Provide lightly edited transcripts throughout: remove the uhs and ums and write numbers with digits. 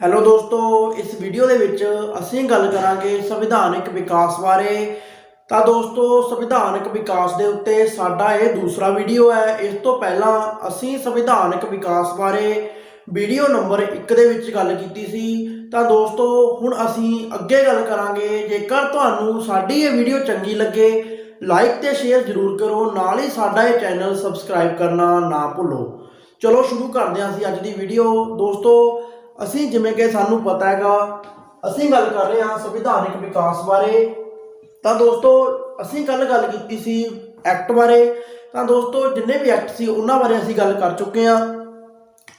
Hello ਦੋਸਤੋ, ਇਸ video ਦੇ ਵਿੱਚ ਅਸੀਂ ਗੱਲ ਕਰਾਂਗੇ ਸੰਵਿਧਾਨਕ ਵਿਕਾਸ ਬਾਰੇ। ਤਾਂ ਦੋਸਤੋ, ਸੰਵਿਧਾਨਕ ਵਿਕਾਸ ਦੇ ਉੱਤੇ ਸਾਡਾ ਇਹ ਦੂਸਰਾ ਵੀਡੀਓ ਹੈ। ਇਸ ਤੋਂ ਪਹਿਲਾਂ ਅਸੀਂ ਸੰਵਿਧਾਨਕ ਵਿਕਾਸ ਬਾਰੇ ਵੀਡੀਓ ਨੰਬਰ 1 ਦੇ ਵਿੱਚ ਗੱਲ ਕੀਤੀ ਸੀ। ਤਾਂ ਦੋਸਤੋ, ਹੁਣ ਅਸੀਂ ਅੱਗੇ ਗੱਲ ਕਰਾਂਗੇ। ਜੇਕਰ ਤੁਹਾਨੂੰ ਸਾਡੀ ਇਹ ਵੀਡੀਓ ਚੰਗੀ ਲੱਗੇ, ਲਾਈਕ ਤੇ ਸ਼ੇਅਰ ਜ਼ਰੂਰ ਕਰੋ, ਨਾਲ ਹੀ ਸਾਡਾ ਇਹ ਚੈਨਲ ਸਬਸਕ੍ਰਾਈਬ ਕਰਨਾ ਨਾ ਭੁੱਲੋ। ਚਲੋ ਸ਼ੁਰੂ ਕਰਦੇ ਹਾਂ ਅਸੀਂ ਅੱਜ ਦੀ ਵੀਡੀਓ। ਦੋਸਤੋ, ਅਸੀਂ ਜਿਵੇਂ ਕਿ ਸਾਨੂੰ ਪਤਾ ਹੈਗਾ, ਅਸੀਂ ਗੱਲ ਕਰ ਰਹੇ ਹਾਂ ਸੰਵਿਧਾਨਕ ਵਿਕਾਸ ਬਾਰੇ। ਤਾਂ ਦੋਸਤੋ, ਅਸੀਂ ਕੱਲ੍ਹ ਗੱਲ ਕੀਤੀ ਸੀ ਐਕਟ ਬਾਰੇ। ਤਾਂ ਦੋਸਤੋ, ਜਿੰਨੇ ਵੀ ਐਕਟ ਸੀ ਉਹਨਾਂ ਬਾਰੇ ਅਸੀਂ ਗੱਲ ਕਰ ਚੁੱਕੇ ਹਾਂ।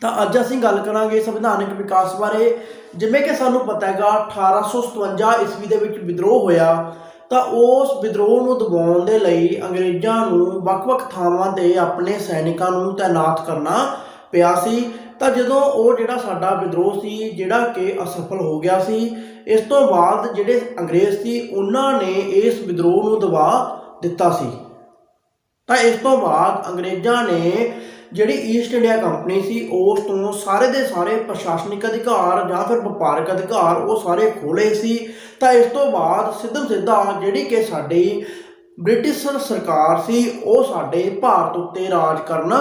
ਤਾਂ ਅੱਜ ਅਸੀਂ ਗੱਲ ਕਰਾਂਗੇ ਸੰਵਿਧਾਨਕ ਵਿਕਾਸ ਬਾਰੇ। ਜਿਵੇਂ ਕਿ ਸਾਨੂੰ ਪਤਾ ਹੈਗਾ, 1857 ਈਸਵੀ ਦੇ ਵਿੱਚ ਵਿਦਰੋਹ ਹੋਇਆ। ਤਾਂ ਉਸ ਵਿਦਰੋਹ ਨੂੰ ਦਬਾਉਣ ਦੇ ਲਈ ਅੰਗਰੇਜ਼ਾਂ ਨੂੰ ਵੱਖ-ਵੱਖ ਥਾਵਾਂ 'ਤੇ ਆਪਣੇ ਸੈਨਿਕਾਂ ਨੂੰ ਤਾਇਨਾਤ ਕਰਨਾ ਪਿਆ ਸੀ। ਤਾਂ ਜਦੋਂ ਉਹ ਜਿਹੜਾ ਸਾਡਾ ਵਿਦਰੋਹ ਸੀ, ਜਿਹੜਾ ਕਿ ਅਸਫਲ ਹੋ ਗਿਆ ਸੀ, ਇਸ ਤੋਂ ਬਾਅਦ ਜਿਹੜੇ ਅੰਗਰੇਜ਼ ਸੀ ਉਹਨਾਂ ਨੇ ਇਸ ਵਿਦਰੋਹ ਨੂੰ ਦਬਾ ਦਿੱਤਾ ਸੀ। ਤਾਂ ਇਸ ਤੋਂ ਬਾਅਦ ਅੰਗਰੇਜ਼ਾਂ ਨੇ ਜਿਹੜੀ ਈਸਟ ਇੰਡੀਆ ਕੰਪਨੀ ਸੀ ਉਸ ਤੋਂ ਸਾਰੇ ਦੇ ਸਾਰੇ ਪ੍ਰਸ਼ਾਸਨਿਕ ਅਧਿਕਾਰ ਜਾਂ ਫਿਰ ਵਪਾਰਕ ਅਧਿਕਾਰ ਉਹ ਸਾਰੇ ਖੋਲ੍ਹੇ ਸੀ। ਤਾਂ ਇਸ ਤੋਂ ਬਾਅਦ ਸਿੱਧਾ ਜਿਹੜੀ ਕਿ ਸਾਡੀ ਬ੍ਰਿਟਿਸ਼ ਸਰਕਾਰ ਸੀ ਉਹ ਸਾਡੇ ਭਾਰਤ ਉੱਤੇ ਰਾਜ ਕਰਨ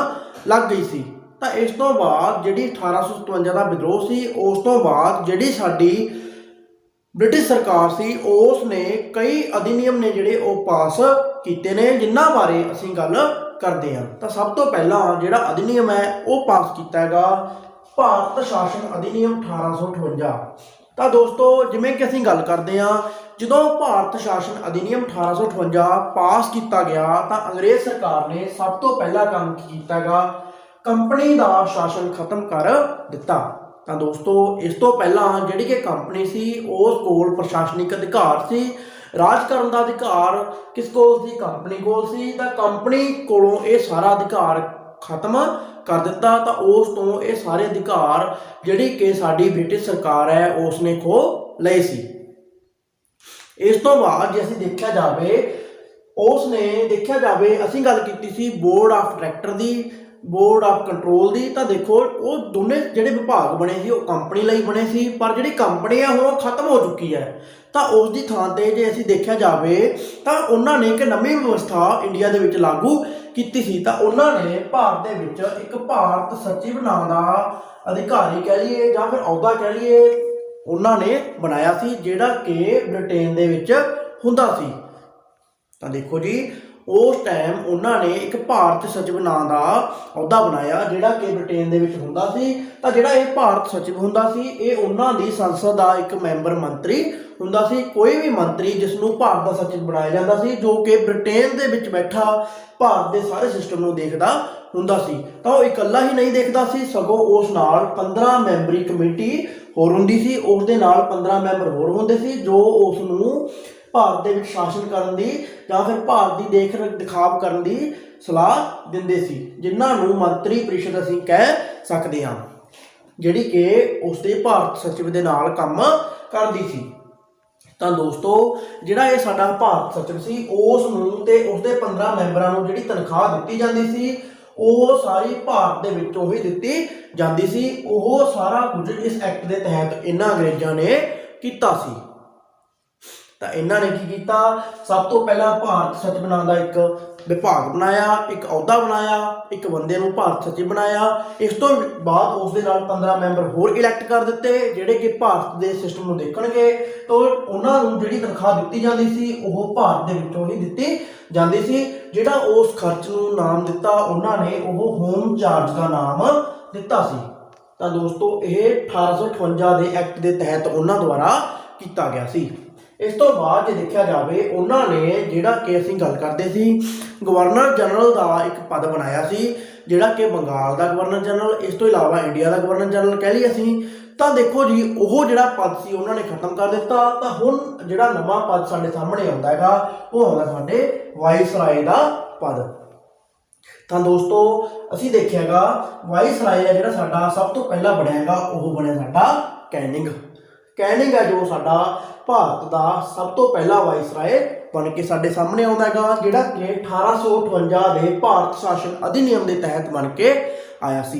ਲੱਗ ਗਈ ਸੀ। ਤਾਂ ਇਸ ਤੋਂ ਬਾਅਦ ਜਿਹੜੀ 1857 ਦਾ ਵਿਦਰੋਹ ਸੀ, ਉਸ ਤੋਂ ਬਾਅਦ ਜਿਹੜੀ ਸਾਡੀ ਬ੍ਰਿਟਿਸ਼ ਸਰਕਾਰ ਸੀ ਉਸ ਨੇ ਕਈ ਅਧਿਨਿਯਮ ਨੇ ਜਿਹੜੇ ਉਹ ਪਾਸ ਕੀਤੇ ਨੇ, ਜਿਨ੍ਹਾਂ ਬਾਰੇ ਅਸੀਂ ਗੱਲ ਕਰਦੇ ਹਾਂ। ਤਾਂ ਸਭ ਤੋਂ ਪਹਿਲਾਂ ਜਿਹੜਾ ਅਧਿਨਿਯਮ ਹੈ ਉਹ ਪਾਸ ਕੀਤਾ ਹੈਗਾ ਭਾਰਤ ਸ਼ਾਸਨ ਅਧਿਨਿਯਮ 1858। ਤਾਂ ਦੋਸਤੋ, ਜਿਵੇਂ ਕਿ ਅਸੀਂ ਗੱਲ ਕਰਦੇ ਹਾਂ, ਜਦੋਂ ਭਾਰਤ ਸ਼ਾਸਨ ਅਧਿਨਿਯਮ 1858 ਪਾਸ ਕੀਤਾ ਗਿਆ ਤਾਂ ਅੰਗਰੇਜ਼ ਸਰਕਾਰ ਨੇ ਸਭ ਤੋਂ ਪਹਿਲਾ ਕੰਮ ਕੀਤਾ ਹੈਗਾ, ਕੰਪਨੀ ਦਾ ਸ਼ਾਸਨ ਖਤਮ ਕਰ ਦਿੱਤਾ। ਤਾਂ ਦੋਸਤੋ, ਇਸ ਤੋਂ ਪਹਿਲਾਂ ਜਿਹੜੀ ਕਿ ਕੰਪਨੀ ਸੀ ਉਸ ਕੋਲ ਪ੍ਰਸ਼ਾਸਨਿਕ ਅਧਿਕਾਰ ਸੀ, ਰਾਜ ਕਰਨ ਦਾ ਅਧਿਕਾਰ ਕਿਸ ਕੋਲ ਸੀ? ਕੰਪਨੀ ਕੋਲ ਸੀ। ਤਾਂ ਕੰਪਨੀ ਕੋਲੋਂ ਇਹ ਸਾਰਾ ਅਧਿਕਾਰ ਖਤਮ ਕਰ ਦਿੱਤਾ। ਤਾਂ ਉਸ ਤੋਂ ਇਹ ਸਾਰੇ ਅਧਿਕਾਰ ਜਿਹੜੀ ਕਿ ਸਾਡੀ ਬ੍ਰਿਟਿਸ਼ ਸਰਕਾਰ ਹੈ ਉਸ ਨੇ ਖੋਹ ਲਏ ਸੀ। ਇਸ ਤੋਂ ਬਾਅਦ ਜੇ ਅਸੀਂ ਦੇਖਿਆ ਜਾਵੇ ਅਸੀਂ ਗੱਲ ਕੀਤੀ ਸੀ board of director the, board of control ਦੀ। ਤਾਂ ਦੇਖੋ, ਉਹ ਦੋਨੇ ਜਿਹੜੇ ਵਿਭਾਗ ਬਣੇ ਸੀ ਉਹ ਕੰਪਨੀ ਲਈ ਬਣੇ ਸੀ, ਪਰ ਜਿਹੜੀ ਕੰਪਨੀ ਆ ਉਹ ਖਤਮ ਹੋ ਚੁੱਕੀ ਹੈ। ਤਾਂ ਉਸ ਦੀ ਥਾਂ 'ਤੇ ਜੇ ਅਸੀਂ ਦੇਖਿਆ ਜਾਵੇ ਤਾਂ ਉਹਨਾਂ ਨੇ ਇੱਕ ਨਵੀਂ ਵਿਵਸਥਾ ਇੰਡੀਆ ਦੇ ਵਿੱਚ ਲਾਗੂ ਕੀਤੀ ਸੀ। ਤਾਂ ਉਹਨਾਂ ਨੇ ਭਾਰਤ ਦੇ ਵਿੱਚ ਇੱਕ ਭਾਰਤ ਸਚਿਵ ਨਾਂ ਦਾ ਅਧਿਕਾਰੀ ਕਹਿ ਲਈਏ ਜਾਂ ਫਿਰ ਅਹੁਦਾ ਕਹਿ ਲਈਏ, ਉਹਨਾਂ ਨੇ ਬਣਾਇਆ ਸੀ, ਜਿਹੜਾ ਕਿ ਬ੍ਰਿਟੇਨ ਦੇ ਵਿੱਚ ਹੁੰਦਾ ਸੀ। ਤਾਂ ਦੇਖੋ ਜੀ, ਉਸ ਟਾਈਮ ਉਹਨਾਂ ਨੇ ਇੱਕ ਭਾਰਤ ਸਚਿਵ ਨਾਂ ਦਾ ਅਹੁਦਾ ਬਣਾਇਆ ਜਿਹੜਾ ਕਿ ਬ੍ਰਿਟੇਨ ਦੇ ਵਿੱਚ ਹੁੰਦਾ ਸੀ। ਤਾਂ ਜਿਹੜਾ ਇਹ ਭਾਰਤ ਸਚਿਵ ਹੁੰਦਾ ਸੀ ਇਹ ਉਹਨਾਂ ਦੀ ਸੰਸਦ ਦਾ ਇੱਕ ਮੈਂਬਰ ਮੰਤਰੀ ਹੁੰਦਾ ਸੀ। ਕੋਈ ਵੀ ਮੰਤਰੀ ਜਿਸ ਨੂੰ ਭਾਰਤ ਦਾ ਸਚਿਵ ਬਣਾਇਆ ਜਾਂਦਾ ਸੀ, ਜੋ ਕਿ ਬ੍ਰਿਟੇਨ ਦੇ ਵਿੱਚ ਬੈਠਾ ਭਾਰਤ ਦੇ ਸਾਰੇ ਸਿਸਟਮ ਨੂੰ ਦੇਖਦਾ ਹੁੰਦਾ ਸੀ। ਤਾਂ ਉਹ ਇਕੱਲਾ ਹੀ ਨਹੀਂ ਦੇਖਦਾ ਸੀ, ਸਗੋਂ ਉਸ ਨਾਲ 15 ਮੈਂਬਰੀ ਕਮੇਟੀ ਹੋਰ ਹੁੰਦੀ ਸੀ। ਉਸ ਦੇ ਨਾਲ 15 ਮੈਂਬਰ ਹੋਰ ਹੁੰਦੇ ਸੀ ਜੋ ਉਸ ਨੂੰ ਭਾਰਤ ਦੇ ਵਿੱਚ ਸ਼ਾਸਨ ਕਰਨ ਦੀ ਜਾਂ ਫਿਰ ਭਾਰਤ ਦੀ ਦੇਖ ਦਿਖਾਵ ਕਰਨ ਦੀ ਸਲਾਹ ਦਿੰਦੇ ਸੀ, ਜਿਨ੍ਹਾਂ ਨੂੰ ਮੰਤਰੀ ਪ੍ਰੀਸ਼ਦ ਅਸੀਂ ਕਹਿ ਸਕਦੇ ਹਾਂ, ਜਿਹੜੀ ਕਿ ਉਸ ਦੇ ਭਾਰਤ ਸਚਿਵ ਦੇ ਨਾਲ ਕੰਮ ਕਰਦੀ ਸੀ। ਤਾਂ ਦੋਸਤੋ, ਜਿਹੜਾ ਇਹ ਸਾਡਾ ਭਾਰਤ ਸਚਿਵ ਸੀ ਉਸ ਨੂੰ ਤੇ ਉਸਦੇ 15 ਮੈਂਬਰਾਂ ਨੂੰ ਜਿਹੜੀ ਤਨਖਾਹ ਦਿੱਤੀ ਜਾਂਦੀ ਸੀ ਉਹ ਸਾਰੀ ਭਾਰਤ ਦੇ ਵਿੱਚੋਂ ਹੀ ਦਿੱਤੀ ਜਾਂਦੀ ਸੀ। ਉਹ ਸਾਰਾ ਕੁਝ ਇਸ ਐਕਟ ਦੇ ਤਹਿਤ ਇਹਨਾਂ ਅੰਗਰੇਜ਼ਾਂ ਨੇ ਕੀਤਾ ਸੀ। ਤਾਂ ਇਹਨਾਂ ਨੇ ਕੀ ਕੀਤਾ? ਸਭ ਤੋਂ ਪਹਿਲਾਂ ਭਾਰਤ ਸਚਿਵ ਨਾਂ ਦਾ ਇੱਕ ਵਿਭਾਗ ਬਣਾਇਆ, ਇੱਕ ਅਹੁਦਾ ਬਣਾਇਆ, ਇੱਕ ਬੰਦੇ ਨੂੰ ਭਾਰਤ ਸਚਿਵ ਬਣਾਇਆ। ਇਸ ਤੋਂ ਬਾਅਦ ਉਸ ਦੇ ਨਾਲ 15 ਮੈਂਬਰ ਹੋਰ ਇਲੈਕਟ ਕਰ ਦਿੱਤੇ, ਜਿਹੜੇ ਕਿ ਭਾਰਤ ਦੇ ਸਿਸਟਮ ਨੂੰ ਦੇਖਣਗੇ। ਤਾਂ ਉਹਨਾਂ ਨੂੰ ਜਿਹੜੀ ਤਨਖਾਹ ਦਿੱਤੀ ਜਾਂਦੀ ਸੀ ਉਹ ਭਾਰਤ ਦੇ ਵਿੱਚੋਂ ਹੀ ਦਿੱਤੀ ਜਾਂਦੀ ਸੀ। ਜਿਹੜਾ ਉਸ ਖਰਚ ਨੂੰ ਨਾਮ ਦਿੱਤਾ ਉਹਨਾਂ ਨੇ, ਉਹ ਹੋਮ ਚਾਰਜ ਦਾ ਨਾਮ ਦਿੱਤਾ ਸੀ। ਤਾਂ ਦੋਸਤੋ, ਇਹ 1858 ਦੇ ਐਕਟ ਦੇ ਤਹਿਤ ਉਹਨਾਂ ਦੁਆਰਾ ਕੀਤਾ ਗਿਆ ਸੀ। ਇਸ ਤੋਂ ਬਾਅਦ ਜੇ ਦੇਖਿਆ ਜਾਵੇ, ਉਹਨਾਂ ਨੇ ਜਿਹੜਾ ਕਿ ਅਸੀਂ ਗੱਲ ਕਰਦੇ ਸੀ ਗਵਰਨਰ ਜਨਰਲ ਦਾ ਇੱਕ ਪਦ ਬਣਾਇਆ ਸੀ, ਜਿਹੜਾ ਕਿ ਬੰਗਾਲ ਦਾ ਗਵਰਨਰ ਜਨਰਲ, ਇਸ ਤੋਂ ਇਲਾਵਾ ਇੰਡੀਆ ਦਾ ਗਵਰਨਰ ਜਨਰਲ ਕਹਿ ਲਈਏ ਅਸੀਂ। ਤਾਂ ਦੇਖੋ ਜੀ, ਉਹ ਜਿਹੜਾ ਪਦ ਸੀ ਉਹਨਾਂ ਨੇ ਖਤਮ ਕਰ ਦਿੱਤਾ। ਤਾਂ ਹੁਣ ਜਿਹੜਾ ਨਵਾਂ ਪਦ ਸਾਡੇ ਸਾਹਮਣੇ ਆਉਂਦਾ ਹੈਗਾ ਉਹ ਆਉਂਦਾ ਸਾਡੇ ਵਾਇਸਰਾਏ ਦਾ ਪਦ। ਤਾਂ ਦੋਸਤੋ, ਅਸੀਂ ਦੇਖਿਆਗਾ ਵਾਇਸਰਾਏ ਹੈ ਜਿਹੜਾ ਸਾਡਾ ਸਭ ਤੋਂ ਪਹਿਲਾਂ ਬਣਿਆ ਹੈਗਾ, ਉਹ ਬਣਿਆ ਸਾਡਾ ਕੈਨਿੰਗ ਹੈ, ਜੋ ਸਾਡਾ ਭਾਰਤ ਦਾ ਸਭ ਤੋਂ ਪਹਿਲਾ ਵਾਇਸਰਾਏ ਬਣ ਕੇ ਸਾਡੇ ਸਾਹਮਣੇ ਆਉਂਦਾ ਹੈਗਾ, ਜਿਹੜਾ ਕਿ 1858 ਦੇ ਭਾਰਤ ਸ਼ਾਸਨ ਅਧਿਨਿਯਮ ਦੇ ਤਹਿਤ ਬਣ ਕੇ ਆਇਆ ਸੀ।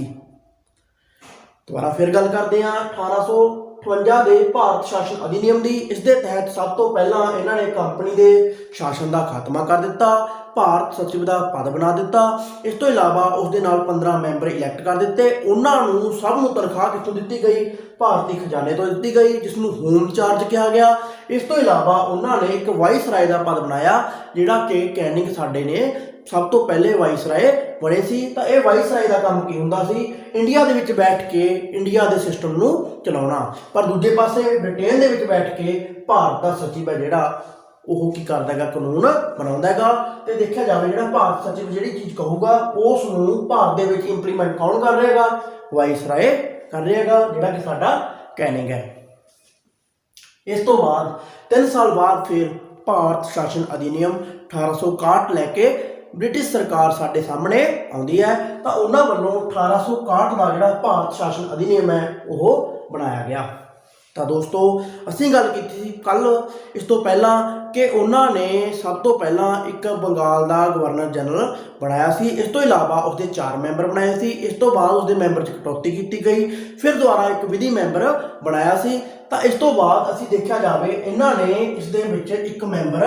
ਦੁਬਾਰਾ ਫਿਰ ਗੱਲ ਕਰਦੇ ਹਾਂ 1800 1958 ਦੇ ਭਾਰਤ ਸ਼ਾਸਨ ਅਧਿਨਿਯਮ ਦੀ। ਇਸ ਦੇ ਤਹਿਤ ਸਭ ਤੋਂ ਪਹਿਲਾਂ ਇਹਨਾਂ ਨੇ ਕੰਪਨੀ ਦੇ ਸ਼ਾਸਨ ਦਾ ਖਾਤਮਾ ਕਰ ਦਿੱਤਾ, ਭਾਰਤ ਸਚਿਵ ਦਾ ਪਦ ਬਣਾ ਦਿੱਤਾ। ਇਸ ਤੋਂ ਇਲਾਵਾ ਉਸ ਦੇ ਨਾਲ 15 ਮੈਂਬਰ ਇਲੈਕਟ ਕਰ ਦਿੱਤੇ। ਉਹਨਾਂ ਨੂੰ ਸਭ ਨੂੰ ਤਨਖਾਹ ਕਿੱਥੋਂ ਦਿੱਤੀ ਗਈ? ਭਾਰਤੀ ਖਜ਼ਾਨੇ ਤੋਂ ਦਿੱਤੀ ਗਈ, ਜਿਸ ਨੂੰ ਹੋਮ ਚਾਰਜ ਕਿਹਾ ਗਿਆ। ਇਸ ਤੋਂ ਇਲਾਵਾ ਉਹਨਾਂ ਨੇ ਇੱਕ ਵਾਇਸਰਾਏ ਦਾ ਪਦ ਬਣਾਇਆ, ਜਿਹੜਾ ਕਿ ਕੈਨਿੰਗ ਸਾਡੇ ਨੇ ਸਭ ਤੋਂ ਪਹਿਲੇ ਵਾਇਸਰਾਏ ਬਣੇ ਸੀ। ਤਾਂ ਇਹ ਵਾਇਸਰਾਏ ਦਾ ਕੰਮ ਕੀ ਹੁੰਦਾ ਸੀ? ਇੰਡੀਆ ਦੇ ਵਿੱਚ ਬੈਠ ਕੇ ਇੰਡੀਆ ਦੇ ਸਿਸਟਮ ਨੂੰ ਚਲਾਉਣਾ। ਪਰ ਦੂਜੇ ਪਾਸੇ ਬ੍ਰਿਟੇਨ ਦੇ ਵਿੱਚ ਬੈਠ ਕੇ ਭਾਰਤ ਦਾ ਸਚਿਵ ਹੈ ਜਿਹੜਾ ਉਹ ਕੀ ਕਰਦਾ ਹੈਗਾ? ਕਾਨੂੰਨ ਬਣਾਉਂਦਾ ਹੈਗਾ। ਤੇ ਦੇਖਿਆ ਜਾਵੇ ਜਿਹੜਾ ਭਾਰਤ ਸਚਿਵ ਜਿਹੜੀ ਚੀਜ਼ ਕਹੂਗਾ ਉਸ ਨੂੰ ਭਾਰਤ ਦੇ ਵਿੱਚ ਇੰਪਲੀਮੈਂਟ ਕੌਣ ਕਰ ਰਿਹਾ ਹੈਗਾ? ਵਾਇਸਰਾਏ ਕਰ ਰਿਹਾ ਹੈਗਾ, ਜਿਹੜਾ ਕਿ ਸਾਡਾ ਕੈਨਿੰਗ ਹੈ। ਇਸ ਤੋਂ ਬਾਅਦ 3 ਸਾਲ ਬਾਅਦ ਫਿਰ ਭਾਰਤ ਸ਼ਾਸਨ ਅਧਿਨਿਯਮ 1861 ਲੈ ਕੇ ਬ੍ਰਿਟਿਸ਼ ਸਰਕਾਰ ਸਾਡੇ ਸਾਹਮਣੇ ਆਉਂਦੀ ਹੈ। ਤਾਂ ਉਹਨਾਂ ਵੱਲੋਂ 1861 ਦਾ ਜਿਹੜਾ ਭਾਰਤ ਸ਼ਾਸਨ ਅਧਿਨਿਯਮ ਹੈ ਉਹ ਬਣਾਇਆ ਗਿਆ। ਤਾਂ ਦੋਸਤੋ ਅਸੀਂ ਗੱਲ ਕੀਤੀ ਸੀ ਕੱਲ ਇਸ ਤੋਂ ਪਹਿਲਾਂ ਕਿ ਉਹਨਾਂ ਨੇ ਸਭ ਤੋਂ ਪਹਿਲਾਂ ਇੱਕ ਬੰਗਾਲ ਦਾ ਗਵਰਨਰ ਜਨਰਲ ਬਣਾਇਆ ਸੀ। ਇਸ ਤੋਂ ਇਲਾਵਾ ਉਸਦੇ 4 ਮੈਂਬਰ ਬਣਾਏ ਸੀ। ਇਸ ਤੋਂ ਬਾਅਦ ਉਸਦੇ ਮੈਂਬਰ 'ਚ ਕਟੌਤੀ ਕੀਤੀ ਗਈ, ਫਿਰ ਦੁਬਾਰਾ ਇੱਕ ਵਿਧੀ ਮੈਂਬਰ ਬਣਾਇਆ ਸੀ। ਤਾਂ ਇਸ ਤੋਂ ਬਾਅਦ ਅਸੀਂ ਦੇਖਿਆ ਜਾਵੇ ਇਹਨਾਂ ਨੇ ਇਸ ਦੇ ਵਿੱਚ ਇੱਕ ਮੈਂਬਰ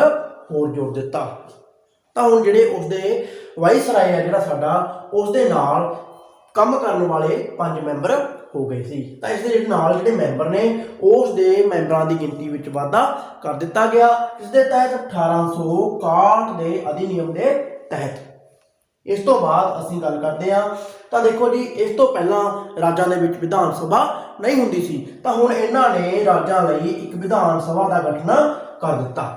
ਹੋਰ ਜੋੜ ਦਿੱਤਾ। ਤਾਂ ਹੁਣ ਜਿਹੜੇ ਉਸਦੇ ਵਾਇਸਰਾਏ ਹੈ ਜਿਹੜਾ ਸਾਡਾ, ਉਸਦੇ ਨਾਲ ਕੰਮ ਕਰਨ ਵਾਲੇ 5 ਮੈਂਬਰ ਹੋ ਗਏ ਸੀ। ਤਾਂ ਇਸ ਦੇ ਜਿਹੜੇ ਨਾਲ ਜਿਹੜੇ ਮੈਂਬਰ ਨੇ ਉਸ ਦੇ ਮੈਂਬਰਾਂ ਦੀ ਗਿਣਤੀ ਵਿੱਚ ਵਾਧਾ ਕਰ ਦਿੱਤਾ ਗਿਆ। ਇਸ ਦੇ ਤਹਿਤ 1861 ਦੇ ਅਧਿਨਿਯਮ ਦੇ ਤਹਿਤ। ਇਸ ਤੋਂ ਬਾਅਦ ਅਸੀਂ ਗੱਲ ਕਰਦੇ ਹਾਂ ਤਾਂ ਦੇਖੋ ਜੀ, ਇਸ ਤੋਂ ਪਹਿਲਾਂ ਰਾਜਾਂ ਦੇ ਵਿੱਚ ਵਿਧਾਨ ਸਭਾ ਨਹੀਂ ਹੁੰਦੀ ਸੀ। ਤਾਂ ਹੁਣ ਇਹਨਾਂ ਨੇ ਰਾਜਾਂ ਲਈ ਇੱਕ ਵਿਧਾਨ ਸਭਾ ਦਾ ਗਠਨ ਕਰ ਦਿੱਤਾ।